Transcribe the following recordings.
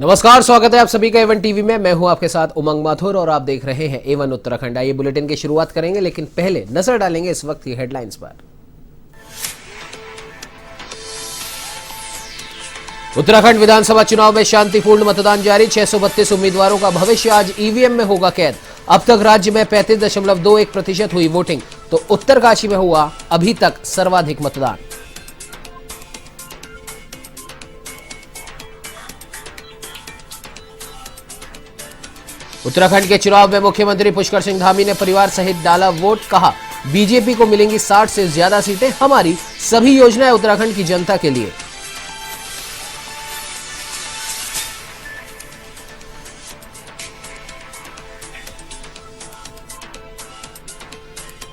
नमस्कार, स्वागत है आप सभी का एवन टीवी में। मैं हूं आपके साथ उमंग माथुर और आप देख रहे हैं एवन उत्तराखंड। आइए बुलेटिन की शुरुआत करेंगे, लेकिन पहले नजर डालेंगे इस वक्त की हेडलाइंस पर। उत्तराखंड विधानसभा चुनाव में शांतिपूर्ण मतदान जारी। 632 उम्मीदवारों का भविष्य आज ईवीएम में होगा कैद। अब तक राज्य में 35.21% हुई वोटिंग, तो उत्तरकाशी में हुआ अभी तक सर्वाधिक मतदान। उत्तराखंड के चुनाव में मुख्यमंत्री पुष्कर सिंह धामी ने परिवार सहित डाला वोट। कहा, बीजेपी को मिलेंगी 60 से ज्यादा सीटें, हमारी सभी योजनाएं उत्तराखंड की जनता के लिए।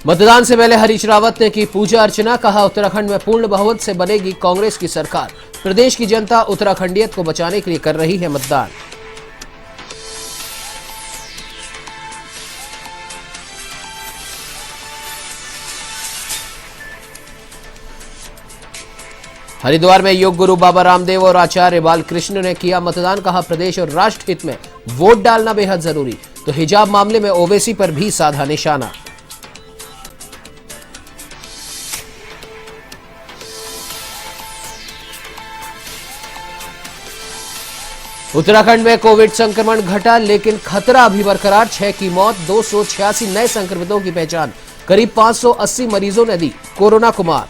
मतदान से पहले हरीश रावत ने की पूजा अर्चना। कहा, उत्तराखंड में पूर्ण बहुमत से बनेगी कांग्रेस की सरकार। प्रदेश की जनता उत्तराखंडियत को बचाने के लिए कर रही है मतदान। हरिद्वार में योग गुरु बाबा रामदेव और आचार्य बालकृष्ण ने किया मतदान। कहा, प्रदेश और राष्ट्र हित में वोट डालना बेहद जरूरी, तो हिजाब मामले में ओवैसी पर भी साधा निशाना। उत्तराखंड में कोविड संक्रमण घटा, लेकिन खतरा अभी बरकरार। 6 की मौत, 286 नए संक्रमितों की पहचान। करीब 580 मरीजों ने दी कोरोना को मात।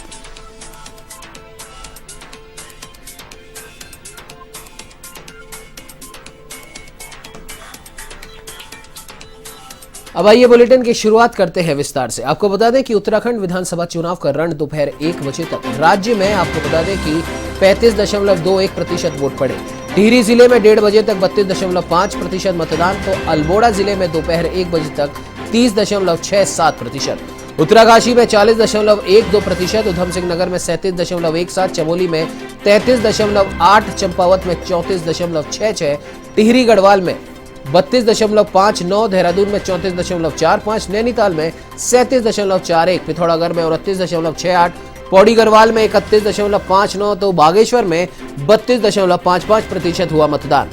अब आइए बुलेटिन की शुरुआत करते हैं विस्तार से। आपको बता दें कि उत्तराखंड विधानसभा चुनाव का रण दोपहर 1 बजे तक राज्य में आपको बता दें कि 35.21% वोट पड़े। टिहरी जिले में 1:30 बजे तक 32.5% मतदान, तो अल्मोड़ा जिले में दोपहर 1 बजे तक 30.67%। उत्तराकाशी में 40.12%, उधम सिंह नगर में 37.17%, चमोली में 33.8%, चंपावत में 34.66%, टिहरी गढ़वाल में 32.59%, देहरादून में 34.45%, नैनीताल में 37.41%, पिथौरागढ़ में 29.68%, पौड़ी गढ़वाल में 31.59%, तो बागेश्वर में 32.55% हुआ मतदान।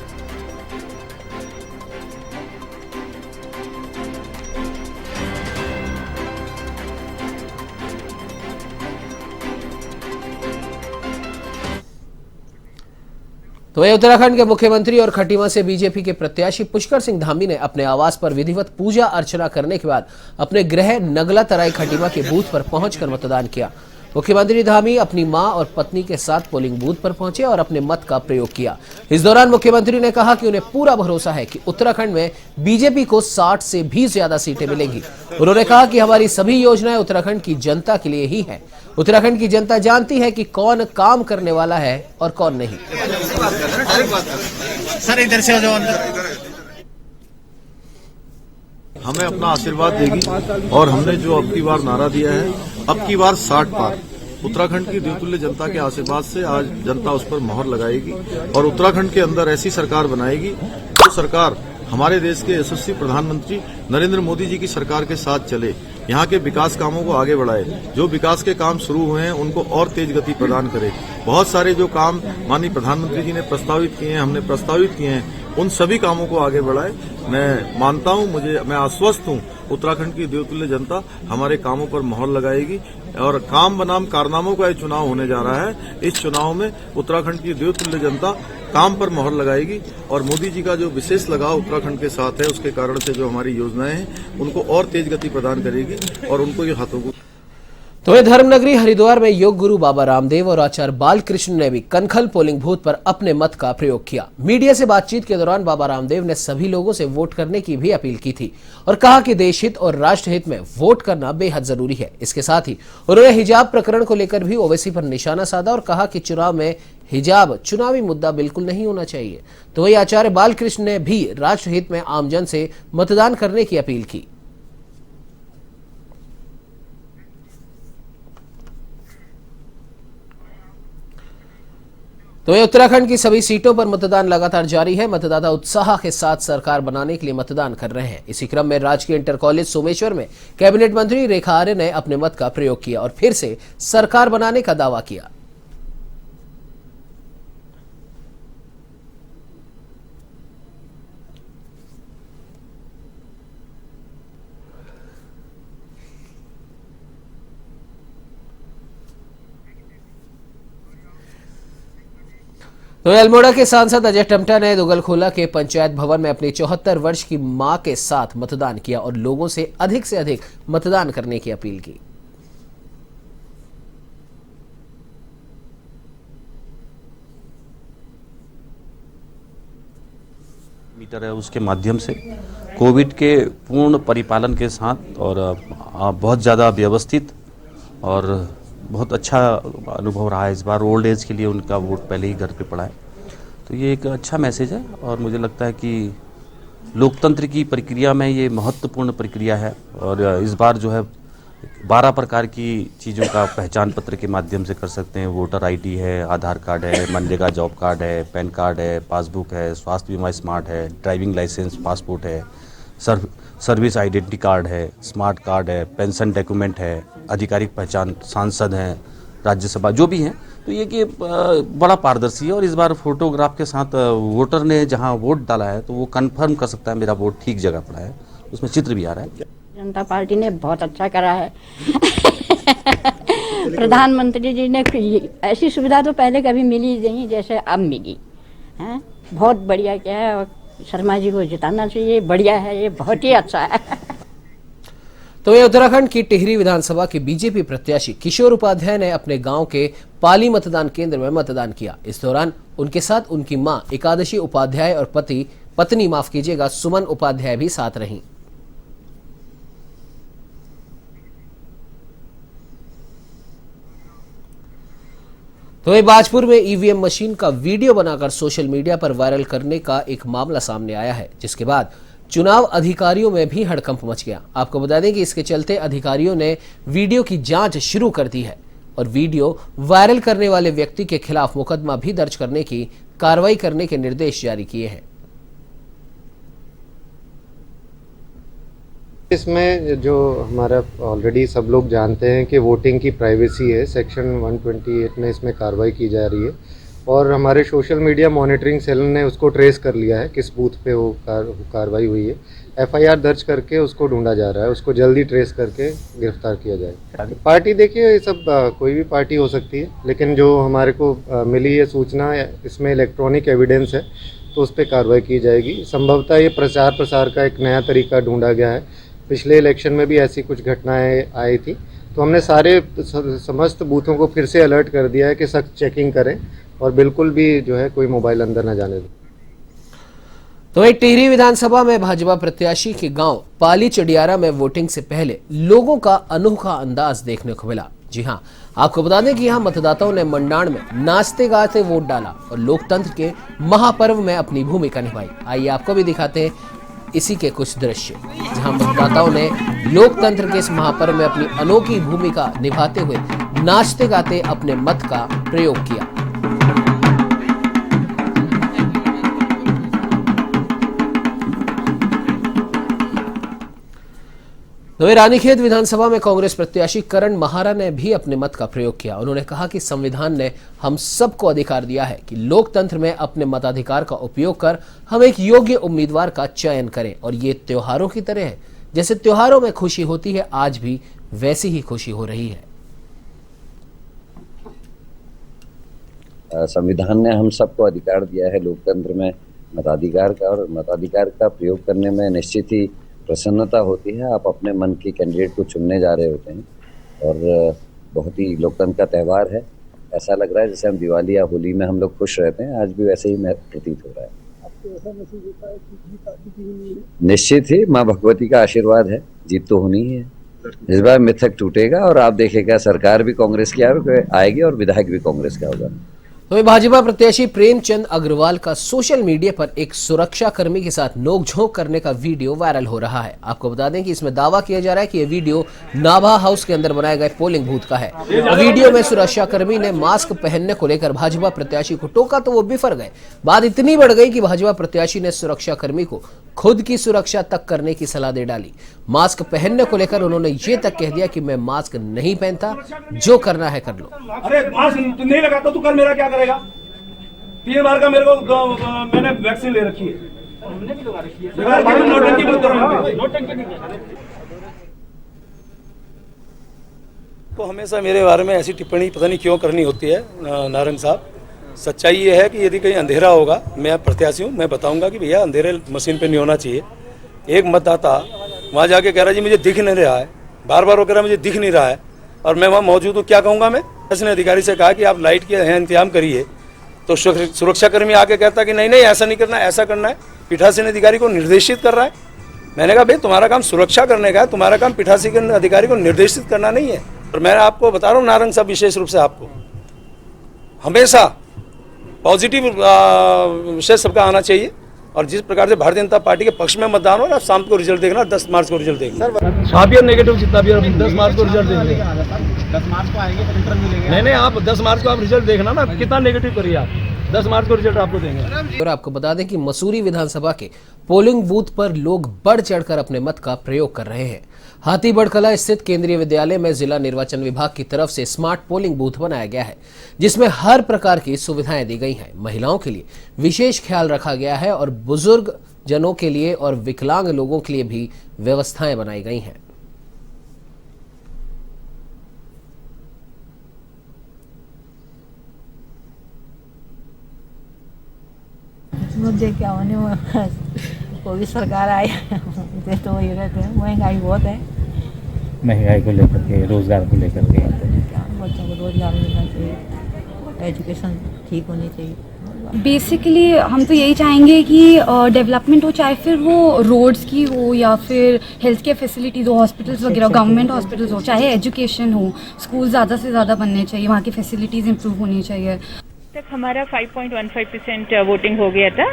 तो वही उत्तराखंड के मुख्यमंत्री और खटीमा से बीजेपी के प्रत्याशी पुष्कर सिंह धामी ने अपने आवास पर विधिवत पूजा अर्चना करने के बाद अपने गृह नगला तराई खटीमा के बूथ पर पहुंचकर मतदान किया। मुख्यमंत्री धामी अपनी मां और पत्नी के साथ पोलिंग बूथ पर पहुंचे और अपने मत का प्रयोग किया। इस दौरान मुख्यमंत्री ने कहा कि उन्हें पूरा भरोसा है कि उत्तराखंड में बीजेपी को 60 से भी ज्यादा सीटें मिलेंगी। उन्होंने कहा कि हमारी सभी योजनाएं उत्तराखंड की जनता के लिए ही है। उत्तराखंड की जनता जानती है कि कौन काम करने वाला है और कौन नहीं। सर इधर से हमें अपना आशीर्वाद देगी और हमने जो अब की बार नारा दिया है, अब की बार 60 पार। उत्तराखंड की देवतुल्य जनता के आशीर्वाद से आज जनता उस पर मोहर लगाएगी और उत्तराखंड के अंदर ऐसी सरकार बनाएगी जो सरकार हमारे देश के यशस्वी प्रधानमंत्री नरेंद्र मोदी जी की सरकार के साथ चले, यहाँ के विकास कामों को आगे बढ़ाए, जो विकास के काम शुरू हुए हैं उनको और तेज गति प्रदान करे। बहुत सारे जो काम माननीय प्रधानमंत्री जी ने प्रस्तावित किए हैं, हमने प्रस्तावित किए हैं, उन सभी कामों को आगे बढ़ाए। मैं मानता हूं, मैं आश्वस्त हूं, उत्तराखंड की देवतुल्य जनता हमारे कामों पर मोहर लगाएगी और काम बनाम कारनामों का ये चुनाव होने जा रहा है। इस चुनाव में उत्तराखंड की देवतुल्य जनता काम पर मोहर लगाएगी और मोदी जी का जो विशेष लगाव उत्तराखंड के साथ है, उसके कारण से जो हमारी योजनाएं हैं उनको और तेज गति प्रदान करेगी और उनको ये हाथों को। तो वह धर्मनगरी हरिद्वार में योग गुरु बाबा रामदेव और आचार्य बालकृष्ण ने भी कनखल पोलिंग बूथ पर अपने मत का प्रयोग किया। मीडिया से बातचीत के दौरान बाबा रामदेव ने सभी लोगों से वोट करने की भी अपील की थी और कहा कि देश हित और राष्ट्र हित में वोट करना बेहद जरूरी है। इसके साथ ही उन्होंने हिजाब प्रकरण को लेकर भी ओवैसी पर निशाना साधा और कहा कि चुनाव में हिजाब चुनावी मुद्दा बिल्कुल नहीं होना चाहिए। तो वही आचार्य बालकृष्ण ने भी राष्ट्र हित में आमजन से मतदान करने की अपील की। तो ये उत्तराखंड की सभी सीटों पर मतदान लगातार जारी है। मतदाता उत्साह के साथ सरकार बनाने के लिए मतदान कर रहे हैं। इसी क्रम में राजकीय इंटर कॉलेज सोमेश्वर में कैबिनेट मंत्री रेखा आर्य ने अपने मत का प्रयोग किया और फिर से सरकार बनाने का दावा किया। तो अल्मोड़ा के सांसद अजय टमटा ने दुगलखोला के पंचायत भवन में अपनी 74 वर्ष की मां के साथ मतदान किया और लोगों से अधिक मतदान करने की अपील की। मीटर है उसके माध्यम से कोविड के पूर्ण परिपालन के साथ और बहुत ज़्यादा व्यवस्थित और बहुत अच्छा अनुभव रहा है। इस बार ओल्ड एज के लिए उनका वोट पहले ही घर पे पड़ा है, तो ये एक अच्छा मैसेज है और मुझे लगता है कि लोकतंत्र की प्रक्रिया में ये महत्वपूर्ण प्रक्रिया है। और इस बार जो है 12 प्रकार की चीज़ों का पहचान पत्र के माध्यम से कर सकते हैं। वोटर आईडी है, आधार कार्ड है, मनरेगा जॉब कार्ड है, पैन कार्ड है, पासबुक है, स्वास्थ्य बीमा स्मार्ट है, ड्राइविंग लाइसेंस, पासपोर्ट है, सर्विस आइडेंटिटी कार्ड है, स्मार्ट कार्ड है, पेंशन डॉक्यूमेंट है, आधिकारिक पहचान, सांसद हैं, राज्यसभा जो भी हैं। तो ये कि बड़ा पारदर्शी है और इस बार फोटोग्राफ के साथ वोटर ने जहां वोट डाला है तो वो कंफर्म कर सकता है मेरा वोट ठीक जगह पड़ा है, उसमें चित्र भी आ रहा है। जनता पार्टी ने बहुत अच्छा करा है। प्रधानमंत्री जी ने ऐसी सुविधा तो पहले कभी मिली नहीं जैसे अब मिली है। बहुत बढ़िया क्या है और शर्मा जी को जिताना चाहिए। बढ़िया है, ये बहुत ही अच्छा है। तो ये उत्तराखंड की टिहरी विधानसभा के बीजेपी प्रत्याशी किशोर उपाध्याय ने अपने गांव के पाली मतदान केंद्र में मतदान किया। इस दौरान उनके साथ उनकी मां एकादशी उपाध्याय और पत्नी माफ कीजिएगा सुमन उपाध्याय भी साथ रहीं। तो ये बाजपुर में ईवीएम मशीन का वीडियो बनाकर सोशल मीडिया पर वायरल करने का एक मामला सामने आया है, जिसके बाद चुनाव अधिकारियों में भी हड़कंप मच गया। आपको बता दें कि इसके चलते अधिकारियों ने वीडियो की जांच शुरू कर दी है और वीडियो वायरल करने वाले व्यक्ति के खिलाफ मुकदमा भी दर्ज करने की कार्रवाई करने के निर्देश जारी किए हैं। इसमें जो हमारा ऑलरेडी सब लोग जानते हैं कि वोटिंग की प्राइवेसी है, सेक्शन 128 में इसमें कार्रवाई की जा रही है और हमारे सोशल मीडिया मॉनिटरिंग सेल ने उसको ट्रेस कर लिया है किस बूथ पे वो कार्रवाई हुई है। एफआईआर दर्ज करके उसको ढूंढा जा रहा है, उसको जल्दी ट्रेस करके गिरफ्तार किया जाए। पार्टी देखिए ये सब कोई भी पार्टी हो सकती है, लेकिन जो हमारे को मिली है सूचना, इसमें इलेक्ट्रॉनिक एविडेंस है तो उस पर कार्रवाई की जाएगी। संभवतः ये प्रचार प्रसार का एक नया तरीका ढूंढा गया है। पिछले इलेक्शन में भी ऐसी कुछ घटनाएं आई थी, तो हमने सारे समस्त बूथों को फिर से अलर्ट कर दिया है कि सख्त चेकिंग करें और बिल्कुल भी जो है कोई मोबाइल अंदर न जाने दें। तो एक टिहरी विधानसभा में भाजपा प्रत्याशी के गांव पाली चडियारा में वोटिंग से पहले लोगों का अनोखा अंदाज देखने को मिला। जी हां, आपको बता दें कि यहां मतदाताओं ने मंडाण में नाचते गाते वोट डाला और लोकतंत्र के महापर्व में अपनी भूमिका निभाई। आइए आपको भी दिखाते हैं इसी के कुछ दृश्य, जहां मतदाताओं ने लोकतंत्र के इस महापर्व में अपनी अनोखी भूमिका निभाते हुए नाचते गाते अपने मत का प्रयोग किया। तो रानीखेत विधानसभा में कांग्रेस प्रत्याशी करण महारा ने भी अपने मत का प्रयोग किया। उन्होंने कहा कि संविधान ने हम सबको अधिकार दिया है कि लोकतंत्र में अपने मताधिकार का उपयोग कर हम एक योग्य उम्मीदवार का चयन करें और ये त्योहारों की तरह है। जैसे त्योहारों में खुशी होती है, आज भी वैसी ही खुशी हो रही है। संविधान ने हम सबको अधिकार दिया है लोकतंत्र में मताधिकार का, और मताधिकार का प्रयोग करने में निश्चित ही प्रसन्नता होती है। आप अपने मन की कैंडिडेट को चुनने जा रहे होते हैं और बहुत ही लोकतंत्र का त्यौहार है। ऐसा लग रहा है जैसे हम दिवाली या होली में हम लोग खुश रहते हैं, आज भी वैसे ही प्रतीत हो रहा है। आपको ऐसा महसूस होता है कि जीत आती नहीं है? निश्चित ही माँ भगवती का आशीर्वाद है, जीत तो होनी ही है। इस बार मिथक टूटेगा और आप देखेगा सरकार भी कांग्रेस की आएगी और विधायक भी कांग्रेस का होगा। तो भाजपा प्रत्याशी प्रेमचंद अग्रवाल का सोशल मीडिया पर एक सुरक्षा कर्मी के साथ नोकझोंक करने का वीडियो वायरल हो रहा है। आपको बता दें कि इसमें दावा किया जा रहा है कि यह वीडियो नाभा हाउस के अंदर बनाए गए पोलिंग बूथ का है। वीडियो में सुरक्षा कर्मी ने मास्क पहनने को लेकर भाजपा प्रत्याशी को टोका तो वो बिफर गए। बात इतनी बढ़ गई कि भाजपा प्रत्याशी ने सुरक्षा कर्मी को खुद की सुरक्षा तक करने की सलाह दे डाली। मास्क पहनने को लेकर उन्होंने ये तक कह दिया कि मैं मास्क नहीं पहनता, जो करना है कर लो। अरे मास्क नहीं लगाता तू कर मेरा क्या करेगा? 3 बार का मेरे को मैंने वैक्सीन ले रखी है। हमने भी लगा रखी है। नोटंकी मत करो, नोटंकी नहीं। तो हमेशा मेरे बारे में ऐसी टिप्पणी पता नहीं क्यों करनी होती है नारंग साहब। सच्चाई ये है कि यदि कहीं अंधेरा होगा, मैं प्रत्याशी हूँ, मैं बताऊंगा कि भैया अंधेरे मशीन पे नहीं होना चाहिए। एक मतदाता वहाँ जाके कह रहा है जी मुझे दिख नहीं रहा है, बार बार वो कह रहा है मुझे दिख नहीं रहा है, और मैं वहाँ मौजूद हूँ, क्या कहूँगा मैं? उसने अधिकारी से कहा कि आप लाइट के इंतजाम करिए, तो सुरक्षाकर्मी आके कहता कि नहीं नहीं ऐसा नहीं करना, ऐसा करना है। पीठासीन अधिकारी को निर्देशित कर रहा है। मैंने कहा भाई तुम्हारा काम सुरक्षा करने का है, तुम्हारा काम पीठासीन अधिकारी को निर्देशित करना नहीं है। और मैं आपको बता रहा हूँ नारंग साहब, विशेष रूप से आपको हमेशा पॉजिटिव विषय सबका आना चाहिए, और जिस प्रकार से भारतीय जनता पार्टी के पक्ष में मतदान हो रहा है, शाम को रिजल्ट देखना, 10 मार्च को रिजल्ट देखना। छापिए नेगेटिव जितना भी, 10 मार्च को रिजल्ट देख लेंगे। 10 मार्च को आएंगे तो रिजल्ट मिलेगा। नहीं आप 10 मार्च को आप रिजल्ट देखना ना, कितना नेगेटिव करिए आप, 10 मार्च को रिजल्ट आपको देंगे। और आपको बता दें कि मसूरी विधानसभा के पोलिंग बूथ पर लोग बढ़ चढ़कर अपने मत का प्रयोग कर रहे हैं। हाथीबढ़ कला स्थित केंद्रीय विद्यालय में जिला निर्वाचन विभाग की तरफ से स्मार्ट पोलिंग बूथ बनाया गया है, जिसमें हर प्रकार की सुविधाएं दी गई हैं। महिलाओं के लिए विशेष ख्याल रखा गया है और बुजुर्ग जनों के लिए और विकलांग लोगों के लिए भी व्यवस्थाएं बनाई गई हैं। मुझे क्या होने कोई भी सरकार आए तो वही रहते हैं। महंगाई बहुत है, महंगाई को लेकर के, रोजगार को लेकर के, बच्चों को रोजगार मिलना चाहिए, एजुकेशन ठीक होनी चाहिए। बेसिकली हम तो यही चाहेंगे कि डेवलपमेंट हो, चाहे फिर वो रोड्स की हो या फिर हेल्थ केयर फैसिलिटीज़ हो, हॉस्पिटल्स वगैरह, गवर्नमेंट हॉस्पिटल्स हो, चाहे एजुकेशन हो, स्कूल ज़्यादा से ज़्यादा बनने चाहिए, वहाँ की फैसिलिटीज़ इंप्रूव होनी चाहिए। तक हमारा 5.15% वोटिंग हो गया था।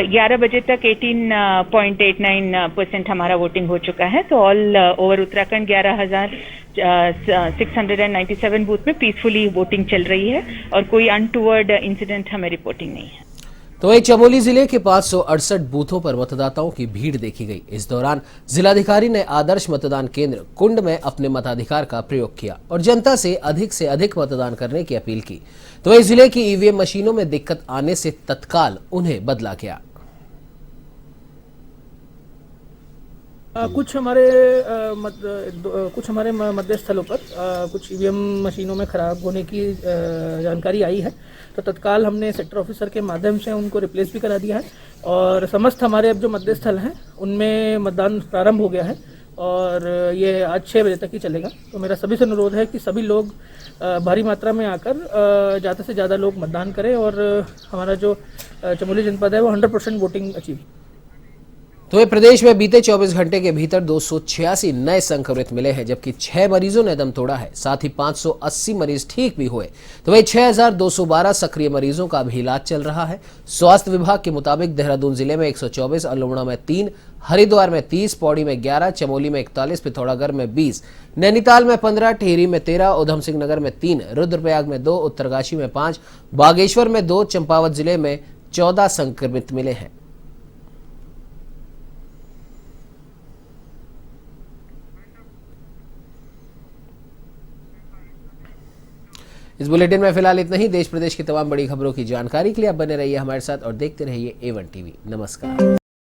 11 बजे तक 18.89% हमारा वोटिंग हो चुका है। तो ऑल ओवर उत्तराखंड 11,697 बूथ में पीसफुली वोटिंग चल रही है और कोई अनटूवर्ड इंसिडेंट हमें रिपोर्टिंग नहीं है। तो वही चमोली जिले के 568 बूथों पर मतदाताओं की भीड़ देखी गई। इस दौरान जिलाधिकारी ने आदर्श मतदान केंद्र कुंड में अपने मताधिकार का प्रयोग किया और जनता से अधिक मतदान करने की अपील की। तो वही जिले की ईवीएम मशीनों में दिक्कत आने से तत्काल उन्हें बदला गया। कुछ हमारे मतदेय स्थलों पर कुछ ईवीएम मशीनों में खराब होने की जानकारी आई है, तो तत्काल हमने सेक्टर ऑफिसर के माध्यम से उनको रिप्लेस भी करा दिया है और समस्त हमारे अब जो मतदेय स्थल हैं उनमें मतदान प्रारंभ हो गया है और ये आज 6 बजे तक ही चलेगा। तो मेरा सभी से अनुरोध है कि सभी लोग भारी मात्रा में आकर ज़्यादा से ज़्यादा लोग मतदान करें और हमारा जो चमोली जनपद है वो 100% वोटिंग अचीव। तो प्रदेश में बीते 24 घंटे के भीतर 286 नए संक्रमित मिले हैं, जबकि 6 मरीजों ने दम तोड़ा है। साथ ही 580 मरीज ठीक भी हुए। तो वही 6212 सक्रिय मरीजों का भी इलाज चल रहा है। स्वास्थ्य विभाग के मुताबिक देहरादून जिले में 124, अल्मोड़ा में 3, हरिद्वार में 30, पौड़ी में 11, चमोली में 41, पिथौरागढ़ में 20, नैनीताल में 15, टिहरी में 13, उधम सिंह नगर में 3, रुद्रप्रयाग में 2, उत्तरकाशी में 5, बागेश्वर में 2, चंपावत जिले में 14 संक्रमित मिले हैं। इस बुलेटिन में फिलहाल इतना ही। देश प्रदेश की तमाम बड़ी खबरों की जानकारी के लिए आप बने रहिए हमारे साथ और देखते रहिए A1 TV। नमस्कार।